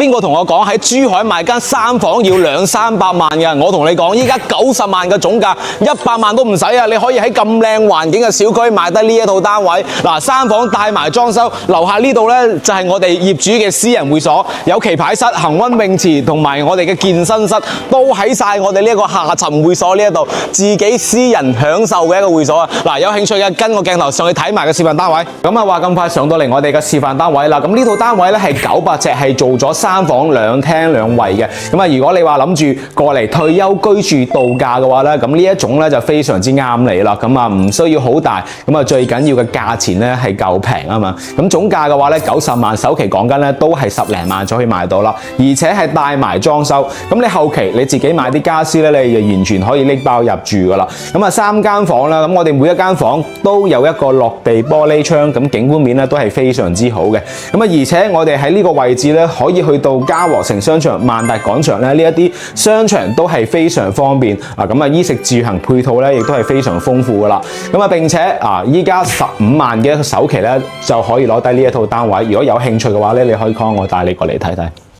邊個同我講喺珠海買間3房要200-300萬嘅？我同你講，依家90萬嘅總價，100萬都唔使啊！你可以喺咁靚環境嘅小區買得呢一套單位。嗱，3房帶埋裝修，樓下呢度呢就係我哋業主嘅私人會所，有棋牌室、恆溫泳池同埋我哋嘅健身室，都喺晒我哋呢一個下沉會所呢一度，自己私人享受嘅一個會所啊！嗱，有興趣嘅跟個鏡頭上去睇埋個示範單位。咁啊，話咁快上到嚟我哋嘅示範單位啦。咁呢套單位呢係900尺，係做咗3房2廳2衛嘅。咁啊，如果你話諗住過嚟退休居住度假嘅話呢，咁呢一種呢就非常之啱你啦。咁啊，唔需要好大，咁啊最緊要嘅價錢呢係夠平啊嘛。咁總價嘅話呢，90萬首期講緊呢都係10零萬就可以買到啦，而且係帶埋裝修。咁你後期你自己買啲家私呢，你就完全可以拎包入住噶啦。咁啊3間房啦，咁我哋每一間房都有一個落地玻璃窗，咁景觀面呢都係非常之好嘅。咁啊而且我哋喺呢個位置呢，可以去到嘉禾城商場、萬達廣場咧呢一啲商場都係非常方便啊。咁啊衣食住行配套呢亦都係非常豐富噶啦。咁啊並且啊依家15萬嘅一個首期呢，就可以攞低呢一套單位。如果有興趣嘅話呢，你可以 call 我帶你過嚟睇睇。